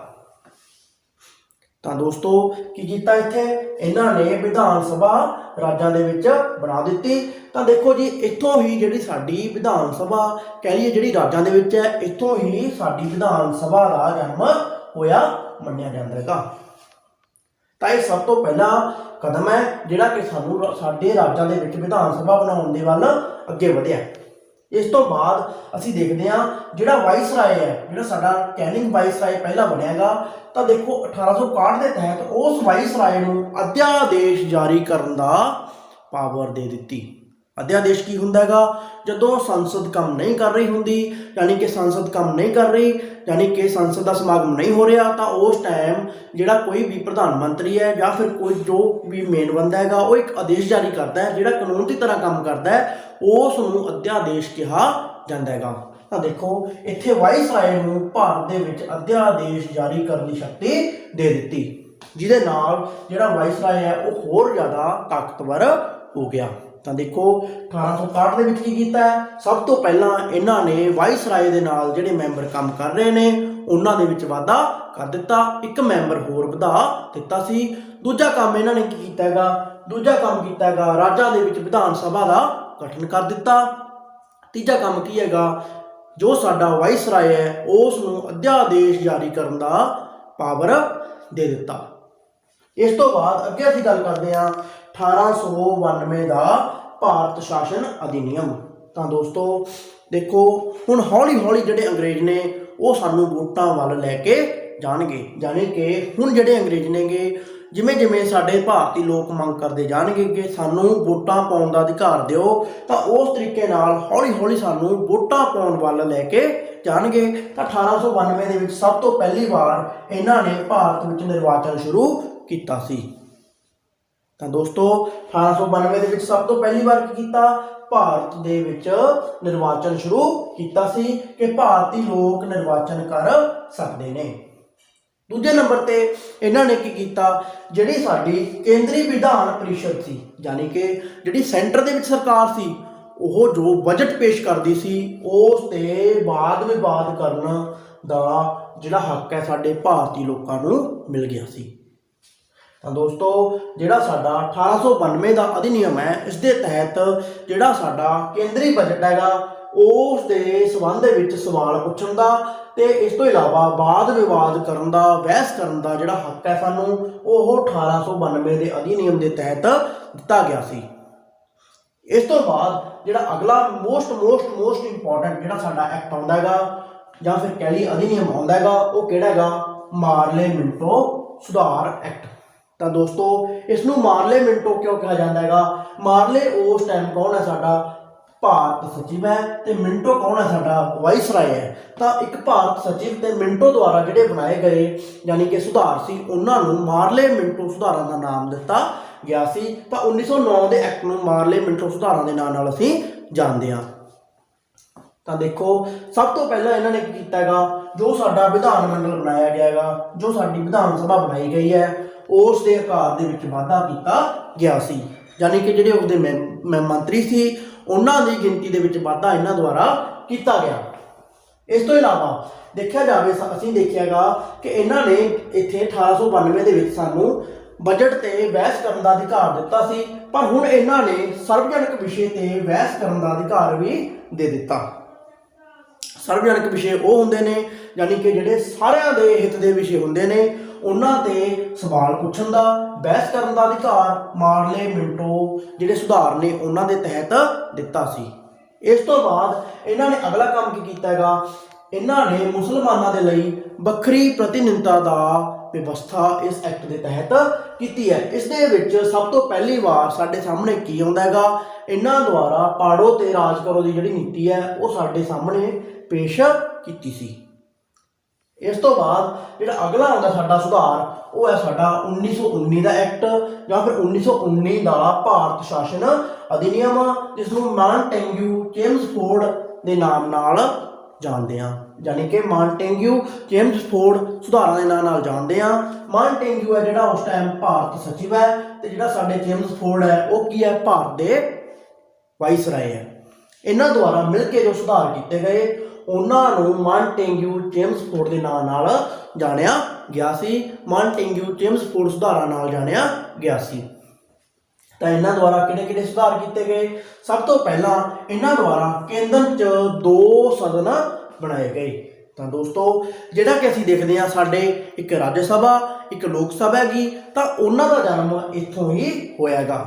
ਤਾਂ ਦੋਸਤੋ ਕੀ ਕੀਤਾ ਇੱਥੇ? ਇਹਨਾਂ ਨੇ ਵਿਧਾਨ ਸਭਾ ਰਾਜਾਂ ਦੇ ਵਿੱਚ ਬਣਾ ਦਿੱਤੀ। ਤਾਂ ਦੇਖੋ ਜੀ, ਇੱਥੋਂ ਹੀ ਜਿਹੜੀ ਸਾਡੀ ਵਿਧਾਨ ਸਭਾ ਕਹਿ ਲਈਏ ਜਿਹੜੀ ਰਾਜਾਂ ਦੇ ਵਿੱਚ ਹੈ, ਇੱਥੋਂ ਹੀ ਸਾਡੀ ਵਿਧਾਨ ਸਭਾ ਦਾ ਜਨਮ ਹੋਇਆ ਮੰਨਿਆ ਜਾਂਦਾ ਹੈਗਾ। ਤਾਂ ਇਹ ਸਭ ਤੋਂ ਪਹਿਲਾ ਕਦਮ ਹੈ ਜਿਹੜਾ ਕਿ ਸਾਨੂੰ ਸਾਡੇ ਰਾਜਾਂ ਦੇ ਵਿੱਚ ਵਿਧਾਨ ਸਭਾ ਬਣਾਉਣ ਦੇ ਵੱਲ ਅੱਗੇ ਵਧਿਆ। ਇਸ ਤੋਂ ਬਾਅਦ ਅਸੀਂ ਦੇਖਦੇ ਹਾਂ ਜਿਹੜਾ ਵਾਇਸਰਾਏ ਹੈ, ਜਿਹੜਾ ਸਾਡਾ ਕੈਨਿੰਗ ਵਾਇਸਰਾਏ ਪਹਿਲਾਂ ਬਣਿਆਗਾ। ਤਾਂ ਦੇਖੋ 1861 ਦੇ ਤਹਿਤ ਉਸ ਵਾਇਸਰਾਏ ਨੂੰ ਅਧਿਆਦੇਸ਼ ਜਾਰੀ ਕਰਨ ਦਾ ਪਾਵਰ ਦੇ ਦਿੱਤੀ। ਅਧਿਆਦੇਸ਼ ਕੀ ਹੁੰਦਾ ਹੈਗਾ? ਜਦੋਂ ਸੰਸਦ ਕੰਮ ਨਹੀਂ ਕਰ ਰਹੀ ਹੁੰਦੀ, ਯਾਨੀ ਕਿ ਸੰਸਦ ਕੰਮ ਨਹੀਂ ਕਰ ਰਹੀ, ਯਾਨੀ ਕਿ ਸੰਸਦ ਦਾ ਸਮਾਗਮ ਨਹੀਂ ਹੋ ਰਿਹਾ, ਤਾਂ ਉਸ ਟਾਈਮ ਜਿਹੜਾ ਕੋਈ ਵੀ ਪ੍ਰਧਾਨ ਮੰਤਰੀ ਹੈ ਜਾਂ ਫਿਰ ਕੋਈ ਜੋ ਵੀ ਮੇਨ ਬੰਦਾ ਹੈਗਾ ਉਹ ਇੱਕ ਆਦੇਸ਼ ਜਾਰੀ ਕਰਦਾ ਹੈ ਜਿਹੜਾ ਕਾਨੂੰਨ ਦੀ ਤਰ੍ਹਾਂ ਕੰਮ ਕਰਦਾ ਹੈ, ਉਸ ਨੂੰ ਅਧਿਆਦੇਸ਼ ਕਿਹਾ ਜਾਂਦਾ ਹੈਗਾ। ਤਾਂ ਦੇਖੋ ਇੱਥੇ ਵਾਇਸਰਾਏ ਨੂੰ ਭਾਰਤ ਦੇ ਵਿੱਚ ਅਧਿਆਦੇਸ਼ ਜਾਰੀ ਕਰਨ ਦੀ ਸ਼ਕਤੀ ਦੇ ਦਿੱਤੀ, ਜਿਹਦੇ ਨਾਲ ਜਿਹੜਾ ਵਾਇਸਰਾਏ ਹੈ ਉਹ ਹੋਰ ਜ਼ਿਆਦਾ ਤਾਕਤਵਰ ਹੋ ਗਿਆ। ਤਾਂ ਦੇਖੋ 1861 ਦੇ ਵਿੱਚ ਕੀ ਕੀਤਾ ਹੈ? ਸਭ ਤੋਂ ਪਹਿਲਾਂ ਇਹਨਾਂ ਨੇ ਵਾਇਸਰਾਏ ਦੇ ਨਾਲ ਜਿਹੜੇ ਮੈਂਬਰ ਕੰਮ ਕਰ ਰਹੇ ਨੇ ਉਹਨਾਂ ਦੇ ਵਿੱਚ ਵਾਧਾ ਕਰ ਦਿੱਤਾ, ਇੱਕ ਮੈਂਬਰ ਹੋਰ ਵਧਾ ਦਿੱਤਾ ਸੀ। ਦੂਜਾ ਕੰਮ ਇਹਨਾਂ ਨੇ ਕੀ ਕੀਤਾ ਹੈਗਾ? ਦੂਜਾ ਕੰਮ ਕੀਤਾ ਹੈਗਾ ਰਾਜਾਂ ਦੇ ਵਿੱਚ ਵਿਧਾਨ ਸਭਾ ਦਾ ਗਠਨ ਕਰ ਦਿੱਤਾ। ਤੀਜਾ ਕੰਮ ਕੀ ਹੈਗਾ? ਜੋ ਸਾਡਾ ਵਾਇਸਰਾਏ ਹੈ ਉਸ ਨੂੰ ਅਧਿਆਦੇਸ਼ ਜਾਰੀ ਕਰਨ ਦਾ ਪਾਵਰ ਦੇ ਦਿੱਤਾ। ਇਸ ਤੋਂ ਬਾਅਦ ਅੱਗੇ ਅਸੀਂ ਗੱਲ ਕਰਦੇ ਹਾਂ 1892 ਦਾ ਭਾਰਤ ਸ਼ਾਸਨ ਅਧਿਨਿਯਮ। ਤਾਂ ਦੋਸਤੋ ਦੇਖੋ ਹੁਣ ਹੌਲੀ ਹੌਲੀ ਜਿਹੜੇ ਅੰਗਰੇਜ਼ ਨੇ ਉਹ ਸਾਨੂੰ ਵੋਟਾਂ ਵੱਲ ਲੈ ਕੇ ਜਾਣਗੇ, ਯਾਨੀ ਕਿ ਹੁਣ ਜਿਹੜੇ ਅੰਗਰੇਜ਼ ਨੇਗੇ ਜਿਵੇਂ ਜਿਵੇਂ ਸਾਡੇ ਭਾਰਤੀ ਲੋਕ ਮੰਗ ਕਰਦੇ ਜਾਣਗੇ ਕਿ ਸਾਨੂੰ ਵੋਟਾਂ ਪਾਉਣ ਦਾ ਅਧਿਕਾਰ ਦਿਓ, ਤਾਂ ਉਸ ਤਰੀਕੇ ਨਾਲ ਹੌਲੀ ਹੌਲੀ ਸਾਨੂੰ ਵੋਟਾਂ ਪਾਉਣ ਵੱਲ ਲੈ ਕੇ ਜਾਣਗੇ। ਤਾਂ 1892 ਦੇ ਵਿੱਚ ਸਭ ਤੋਂ ਪਹਿਲੀ ਵਾਰ ਇਹਨਾਂ ਨੇ ਭਾਰਤ ਵਿੱਚ ਨਿਰਵਾਚਨ ਸ਼ੁਰੂ ਕੀਤਾ ਸੀ। ਤਾਂ ਦੋਸਤੋ 1892 ਦੇ ਵਿੱਚ ਸਭ ਤੋਂ ਪਹਿਲੀ ਵਾਰ ਕੀ ਕੀਤਾ? ਭਾਰਤ ਦੇ ਵਿੱਚ ਨਿਰਵਾਚਨ ਸ਼ੁਰੂ ਕੀਤਾ ਸੀ ਕਿ ਭਾਰਤੀ ਲੋਕ ਨਿਰਵਾਚਨ ਕਰ ਸਕਦੇ ਨੇ। ਦੂਜੇ ਨੰਬਰ ਤੇ ਇਹਨਾਂ ਨੇ ਕੀ ਕੀਤਾ? ਜਿਹੜੀ ਸਾਡੀ ਕੇਂਦਰੀ ਵਿਧਾਨ ਪਰਿਸ਼ਦ ਸੀ, ਯਾਨੀ ਕਿ ਜਿਹੜੀ ਸੈਂਟਰ ਦੇ ਵਿੱਚ ਸਰਕਾਰ ਸੀ, ਉਹ ਜੋ ਬਜਟ ਪੇਸ਼ ਕਰਦੀ ਸੀ ਉਸ ਤੇ ਵਾਦ ਵਿਵਾਦ ਕਰਨ ਦਾ ਜਿਹੜਾ ਹੱਕ ਹੈ ਸਾਡੇ ਭਾਰਤੀ ਲੋਕਾਂ ਨੂੰ ਮਿਲ ਗਿਆ ਸੀ। ਤਾਂ ਦੋਸਤੋ ਜਿਹੜਾ ਸਾਡਾ 1892 ਦਾ ਅਧਿਨਿਯਮ ਹੈ, ਇਸ ਦੇ ਤਹਿਤ ਜਿਹੜਾ ਸਾਡਾ ਕੇਂਦਰੀ ਬਜਟ ਹੈਗਾ ਉਸ ਦੇ ਸੰਬੰਧ ਦੇ ਵਿੱਚ ਸਵਾਲ ਪੁੱਛਣ ਦਾ ਤੇ ਇਸ ਤੋਂ ਇਲਾਵਾ ਵਾਦ ਵਿਵਾਦ ਕਰਨ ਦਾ, ਬਹਿਸ ਕਰਨ ਦਾ ਜਿਹੜਾ ਹੱਕ ਹੈ ਸਾਨੂੰ, ਉਹ 1892 ਦੇ ਅਧਿਨਿਯਮ ਦੇ ਤਹਿਤ ਦਿੱਤਾ ਗਿਆ ਸੀ। ਇਸ ਤੋਂ ਬਾਅਦ ਜਿਹੜਾ ਅਗਲਾ ਮੋਸਟ ਇੰਪੋਰਟੈਂਟ ਜਿਹੜਾ ਸਾਡਾ ਐਕਟ ਆਉਂਦਾ ਹੈਗਾ ਜਾਂ ਫਿਰ ਕਹਿ ਲਈ ਅਧਿਨਿਯਮ ਆਉਂਦਾ ਹੈਗਾ, ਉਹ ਕਿਹੜਾ ਹੈਗਾ? ਮਾਰਲੇ ਮਿੰਟੋ ਸੁਧਾਰ ਐਕਟ। ਤਾਂ ਦੋਸਤੋ ਇਸ ਨੂੰ ਮਾਰਲੇ ਮਿੰਟੋ ਕਿਉਂ ਕਿਹਾ ਜਾਂਦਾ ਹੈਗਾ? ਮਾਰਲੇ ਉਸ ਟਾਈਮ ਕੌਣ ਹੈ? ਸਾਡਾ ਭਾਰਤ ਸਚਿਵ ਹੈ ਤੇ ਮਿੰਟੋ ਕੌਣ ਹੈ, ਸਾਡਾ ਵਾਇਸਰਾਏ ਹੈ। ਤਾਂ ਇੱਕ ਭਾਰਤ ਸਚਿਵ ਤੇ ਮਿੰਟੋ ਦੁਆਰਾ ਜਿਹੜੇ ਬਣਾਏ ਗਏ ਯਾਨੀ ਕਿ ਸੁਧਾਰ ਸੀ ਉਹਨਾਂ ਨੂੰ ਮਾਰਲੇ ਮਿੰਟੋ ਸੁਧਾਰਾਂ ਦਾ ਨਾਮ ਦਿੱਤਾ ਗਿਆ ਸੀ। ਤਾਂ 1909 ਦੇ ਐਕਟ ਨੂੰ ਮਾਰਲੇ ਮਿੰਟੋ ਸੁਧਾਰਾਂ ਦੇ ਨਾਂ ਨਾਲ ਅਸੀਂ ਜਾਣਦੇ ਹਾਂ। ਤਾਂ ਦੇਖੋ ਸਭ ਤੋਂ ਪਹਿਲਾਂ ਇਹਨਾਂ ਨੇ ਕੀ ਕੀਤਾ ਹੈਗਾ, ਜੋ ਸਾਡਾ ਵਿਧਾਨ ਮੰਡਲ ਬਣਾਇਆ ਗਿਆ ਹੈਗਾ, ਜੋ ਸਾਡੀ ਵਿਧਾਨ ਸਭਾ ਬਣਾਈ ਗਈ ਹੈ, ਉਸ ਦੇ ਆਕਾਰ ਦੇ ਵਿੱਚ ਵਾਧਾ ਕੀਤਾ ਗਿਆ ਸੀ। ਯਾਨੀ ਕਿ ਜਿਹੜੇ ਉਹਦੇ ਮੰਤਰੀ ਸੀ ਉਹਨਾਂ ਦੀ ਗਿਣਤੀ ਦੇ ਵਿੱਚ ਵਾਧਾ ਇਹਨਾਂ ਦੁਆਰਾ ਕੀਤਾ ਗਿਆ। ਇਸ ਤੋਂ ਇਲਾਵਾ ਦੇਖਿਆ ਜਾਵੇ ਅਸੀਂ ਦੇਖਿਆਗਾ ਕਿ ਇਹਨਾਂ ਨੇ ਇੱਥੇ 1892 ਦੇ ਵਿੱਚ ਸਾਨੂੰ ਬਜਟ ਤੇ ਬਹਿਸ ਕਰਨ ਦਾ ਅਧਿਕਾਰ ਦਿੱਤਾ ਸੀ, ਪਰ ਹੁਣ ਇਹਨਾਂ ਨੇ ਸਰਵਜਨਕ ਵਿਸ਼ੇ ਤੇ ਬਹਿਸ ਕਰਨ ਦਾ ਅਧਿਕਾਰ ਵੀ ਦੇ ਦਿੱਤਾ। ਸਰਵਜਨਕ ਵਿਸ਼ੇ ਉਹ ਹੁੰਦੇ ਨੇ ਯਾਨੀ ਕਿ ਜਿਹੜੇ ਸਾਰਿਆਂ ਦੇ ਹਿੱਤ ਦੇ ਵਿਸ਼ੇ ਹੁੰਦੇ ਨੇ, ਉਹਨਾਂ ਤੇ ਸਵਾਲ ਪੁੱਛਣ ਦਾ, ਬਹਿਸ ਕਰਨ ਦਾ ਅਧਿਕਾਰ ਮਾਰਲੇ ਮਿੰਟੋ ਜਿਹੜੇ ਸੁਧਾਰ ਨੇ ਉਹਨਾਂ ਦੇ ਤਹਿਤ ਦਿੱਤਾ ਸੀ। ਇਸ ਤੋਂ ਬਾਅਦ ਇਹਨਾਂ ਨੇ ਅਗਲਾ ਕੰਮ ਕੀ ਕੀਤਾ ਹੈਗਾ, ਇਹਨਾਂ ਨੇ ਮੁਸਲਮਾਨਾਂ ਦੇ ਲਈ ਵੱਖਰੀ ਪ੍ਰਤੀਨਿਧਤਾ ਦਾ ਵਿਵਸਥਾ ਇਸ ਐਕਟ ਦੇ ਤਹਿਤ ਕੀਤੀ ਹੈ। ਇਸ ਦੇ ਵਿੱਚ ਸਭ ਤੋਂ ਪਹਿਲੀ ਵਾਰ ਸਾਡੇ ਸਾਹਮਣੇ ਕੀ ਆਉਂਦਾ ਹੈਗਾ, ਇਹਨਾਂ ਦੁਆਰਾ ਪਾੜੋ ਤੇ ਰਾਜ ਕਰੋ ਦੀ ਜਿਹੜੀ ਨੀਤੀ ਹੈ ਉਹ ਸਾਡੇ ਸਾਹਮਣੇ ਪੇਸ਼ ਕੀਤੀ ਸੀ। ਇਸ ਤੋਂ ਬਾਅਦ ਜਿਹੜਾ ਅਗਲਾ ਆਉਂਦਾ ਸਾਡਾ ਸੁਧਾਰ ਉਹ ਹੈ ਸਾਡਾ 1919 ਦਾ ਐਕਟ ਜਾਂ ਫਿਰ 1919 ਦਾ ਭਾਰਤ ਸ਼ਾਸਨ ਅਧਿਨਿਯਮ, ਜਿਸ ਨੂੰ ਮਾਂਟੈਂਗਿਊ ਚੇਮਸਫੋਰਡ ਦੇ ਨਾਮ ਨਾਲ ਜਾਣਦੇ ਹਾਂ। ਯਾਨੀ ਕਿ ਮਾਂਟੈਂਗਿਊ ਚੇਮਸਫੋਰਡ ਸੁਧਾਰਾਂ ਦੇ ਨਾਂ ਨਾਲ ਜਾਣਦੇ ਹਾਂ। ਮਾਂਟੈਂਗਿਊ ਹੈ ਜਿਹੜਾ ਉਸ ਟਾਈਮ ਭਾਰਤ ਸਚਿਵ ਹੈ ਤੇ ਜਿਹੜਾ ਸਾਡੇ ਚੇਮਸਫੋਰਡ ਹੈ ਉਹ ਕੀ ਹੈ, ਭਾਰਤ ਦੇ ਵਾਇਸਰਾਏ ਹੈ। ਇਹਨਾਂ ਦੁਆਰਾ ਮਿਲ ਕੇ ਜੋ ਸੁਧਾਰ ਕੀਤੇ ਗਏ ਉਹਨਾਂ ਨੂੰ ਮਾਂਟੈਂਗਿਊ ਚੇਮਸਫੋਰਡ ਦੇ ਨਾਂ ਨਾਲ ਜਾਣਿਆ ਗਿਆ ਸੀ। ਮਾਂਟੈਂਗਿਊ ਚੇਮਸਫੋਰਡ ਸੁਧਾਰਾਂ ਨਾਲ ਜਾਣਿਆ ਗਿਆ ਸੀ। ਤਾਂ ਇਹਨਾਂ ਦੁਆਰਾ ਕਿਹੜੇ ਕਿਹੜੇ ਸੁਧਾਰ ਕੀਤੇ ਗਏ, ਸਭ ਤੋਂ ਪਹਿਲਾਂ ਇਹਨਾਂ ਦੁਆਰਾ ਕੇਂਦਰ 'ਚ 2 ਸਦਨ ਬਣਾਏ ਗਏ। ਤਾਂ ਦੋਸਤੋ ਜਿਹੜਾ ਕਿ ਅਸੀਂ ਦੇਖਦੇ ਹਾਂ ਸਾਡੇ ਇੱਕ ਰਾਜ ਸਭਾ ਇੱਕ ਲੋਕ ਸਭਾ ਹੈਗੀ, ਤਾਂ ਉਹਨਾਂ ਦਾ ਜਨਮ ਇੱਥੋਂ ਹੀ ਹੋਇਆਗਾ।